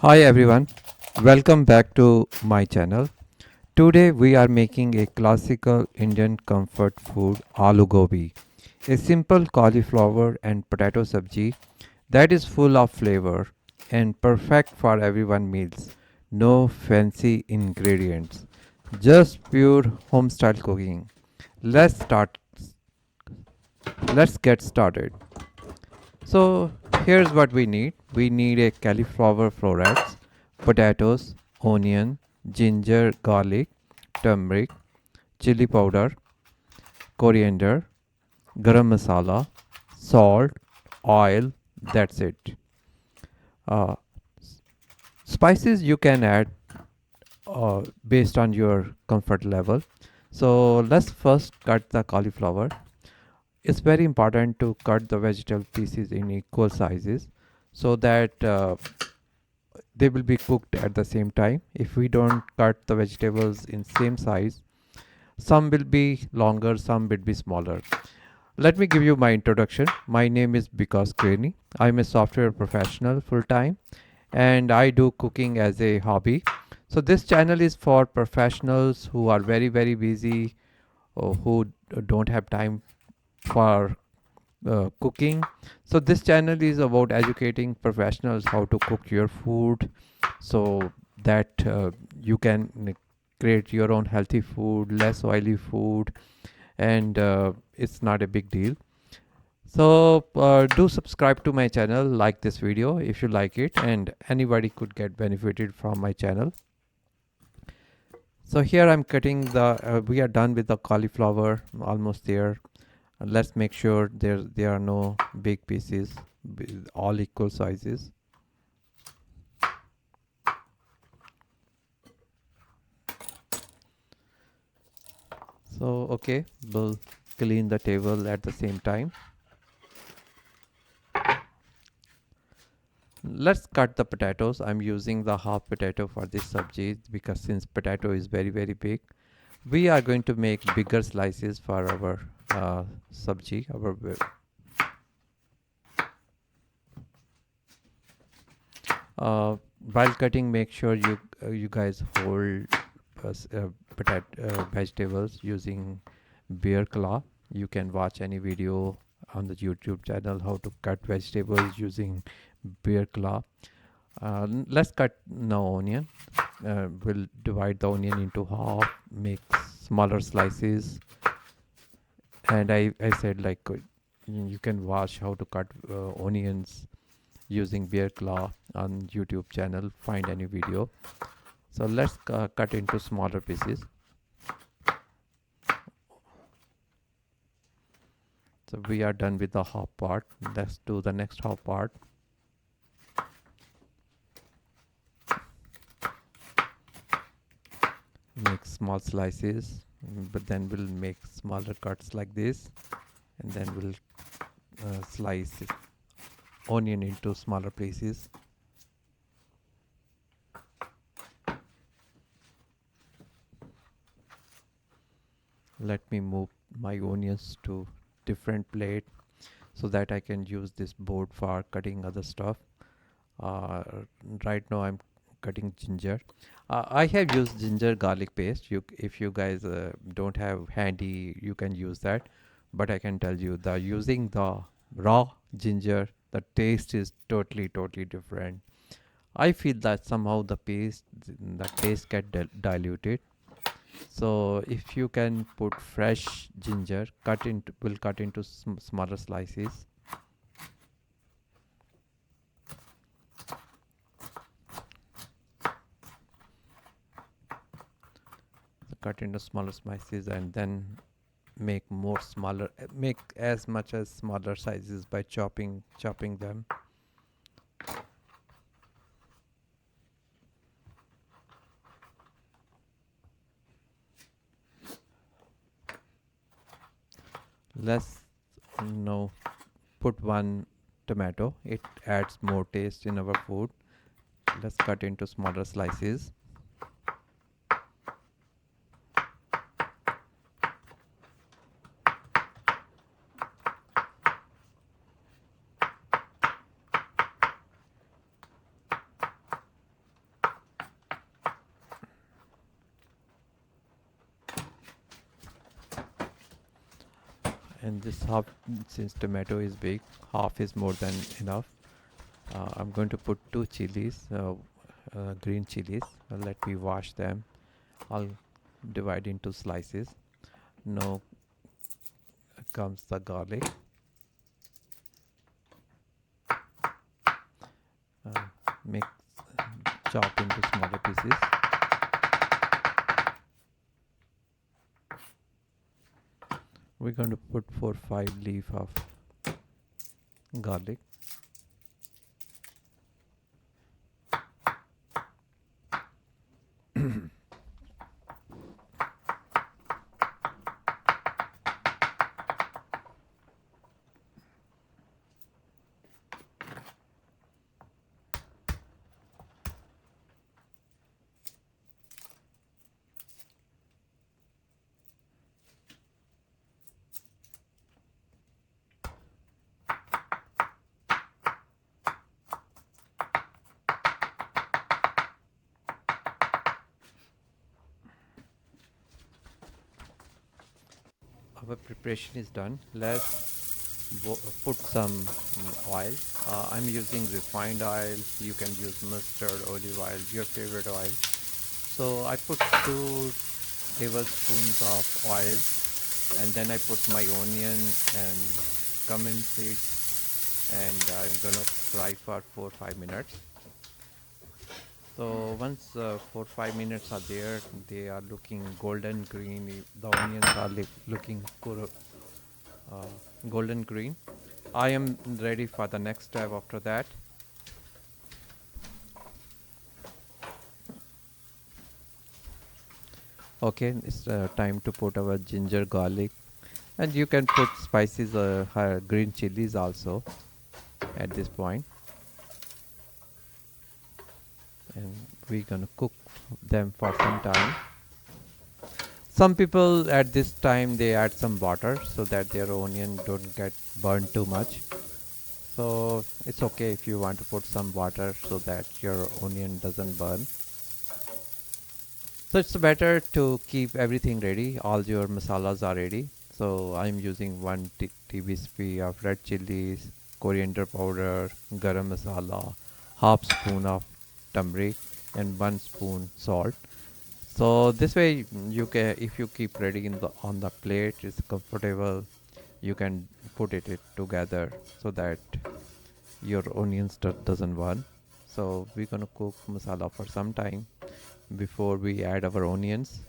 Hi everyone, welcome back to my channel. Today we are making a classical Indian comfort food Aloo Gobi, a simple cauliflower and potato sabzi that is full of flavor and perfect for everyone meals. No fancy ingredients, just pure home style cooking. Let's start let's get started. So here's what we need. We need a cauliflower florets, potatoes, onion, ginger, garlic, turmeric, chili powder, coriander, garam masala, salt, oil. That's it. Uh, Spices you can add based on your comfort level. So let's first cut the cauliflower. It's very important to cut the vegetable pieces in equal sizes so that they will be cooked at the same time. If we don't cut the vegetables in same size, some will be longer, some will be smaller. Let me give you my introduction. My name is Vikas Kreni. I'm a software professional full time and I do cooking as a hobby. So this channel is for professionals who are very busy or who don't have time for cooking. So this channel is about educating professionals how to cook your food so that you can create your own healthy food, less oily food, and it's not a big deal. So do subscribe to my channel, like this video if you like it, and anybody could get benefited from my channel. So here I'm cutting we are done with the cauliflower, almost there. Let's make sure there are no big pieces, all equal sizes. So okay, we'll clean the table at the same time. Let's cut the potatoes. I'm using the half potato for this sabji because since potato is very big, we are going to make bigger slices for our sabji. While cutting, make sure you guys hold vegetables using bear claw. You can watch any video on the YouTube channel how to cut vegetables using bear claw. Let's cut now onion. We'll divide the onion into half, make smaller slices. And I said like you can watch how to cut onions using bear claw on YouTube channel. Find any video. So let's cut into smaller pieces. So we are done with the half part. Let's do the next half part. Make small slices, but then we'll make smaller cuts like this, and then we'll slice onion into smaller pieces. Let me move my onions to different plate so that I can use this board for cutting other stuff. uh, right now I'm cutting ginger. I have used ginger garlic paste. If you guys don't have handy, you can use that, but I can tell you the using the raw ginger, the taste is totally different. I feel that somehow the taste get diluted. So if you can put fresh ginger, cut into smaller slices. Cut into smaller slices and then make as much as smaller sizes by chopping them. Let's now put one tomato. It adds more taste in our food. Let's cut into smaller slices. And this half, since tomato is big, half is more than enough. I'm going to put two chilies, green chilies. Let me wash them. I'll divide into slices. Now comes the garlic. uh, Make chop into smaller pieces. We're going to put 4 5 leaf of garlic. Our preparation is done. Let's put some oil. I'm using refined oil. You can use mustard, olive oil, your favorite oil. So I put 2 tablespoons of oil, and then I put my onion and cumin seeds, and I'm gonna fry for 4 5 minutes. So once 4 5 minutes are there, they are looking golden green. The onions are looking uh, golden green. I am ready for the next step after that. Okay, it's time to put our ginger, garlic, and you can put spices, green chilies also at this point. And we're gonna cook them for some time. Some people at this time they add some water so that their onion don't get burned too much. So it's okay if you want to put some water so that your onion doesn't burn. So it's better to keep everything ready. All your masalas are ready. So I'm using 1 tablespoon of red chilies, coriander powder, garam masala, half spoon of turmeric, and 1 spoon salt. So this way you can, if you keep ready in the on the plate, it's comfortable. You can put it together so that your onions doesn't burn. So we're gonna cook masala for some time before we add our onions.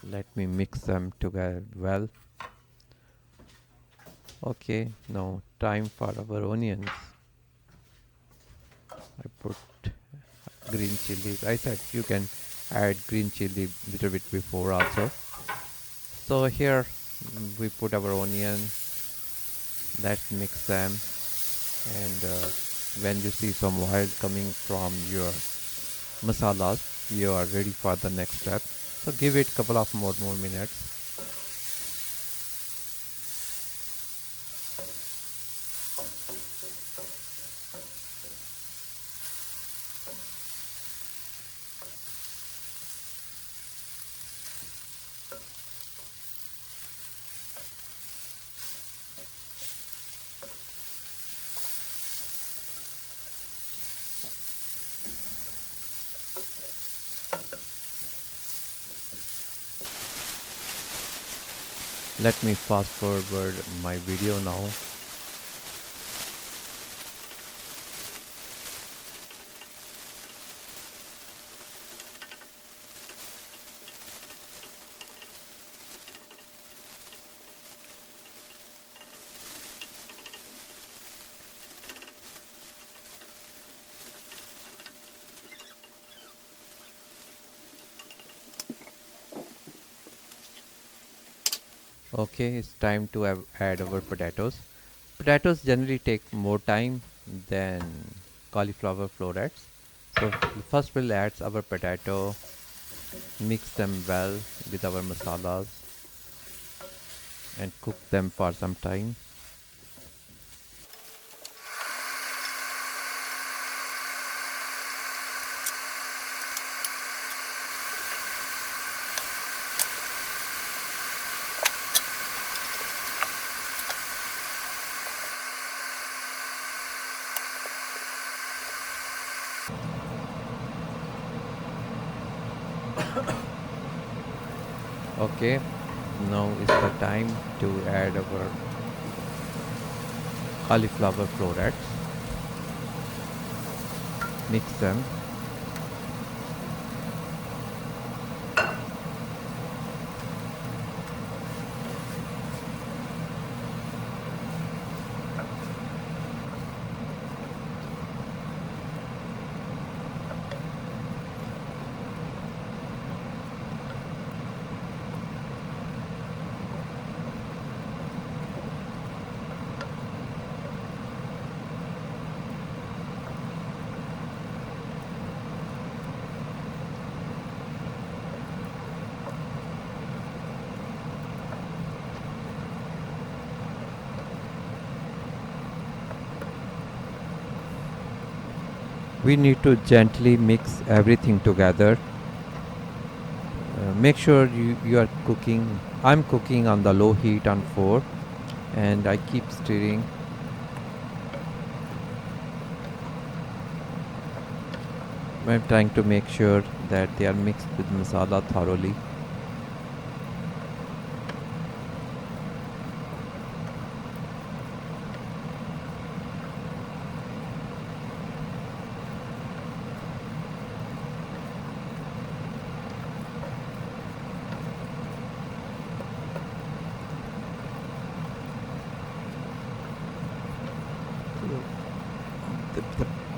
Let me mix them together well. Okay, now time for our onions. I put green chilies. I said you can add green chili little bit before also. So here we put our onion. Let's mix them, and when you see some oil coming from your masalas, you are ready for the next step. So give it couple of more minutes. Let me fast forward my video now. Okay, it's time to add our potatoes. Potatoes generally take more time than cauliflower florets. So first we'll add our potato, mix them well with our masalas, and cook them for some time. Okay, now is the time to add our cauliflower florets. Mix them. We need to gently mix everything together. Make sure you are cooking. I'm cooking on the low heat on 4, and I keep stirring. I'm trying to make sure that they are mixed with masala thoroughly.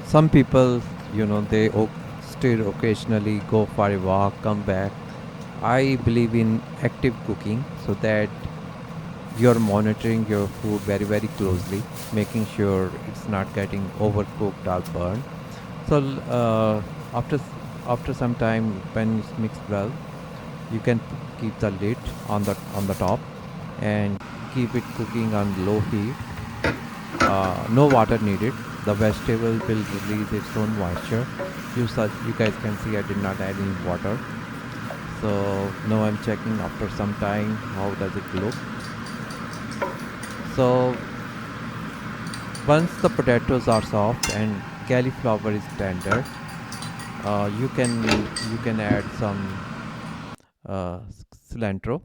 Some people, they still occasionally go for a walk, come back. I believe in active cooking so that you're monitoring your food very, very closely, making sure it's not getting overcooked or burned. So after after some time, when it's mixed well, you can keep the lid on the top and keep it cooking on low heat. No water needed. The vegetable will release its own moisture. You guys can see I did not add any water. So now I'm checking after some time how does it look. So once the potatoes are soft and cauliflower is tender, you can add some cilantro.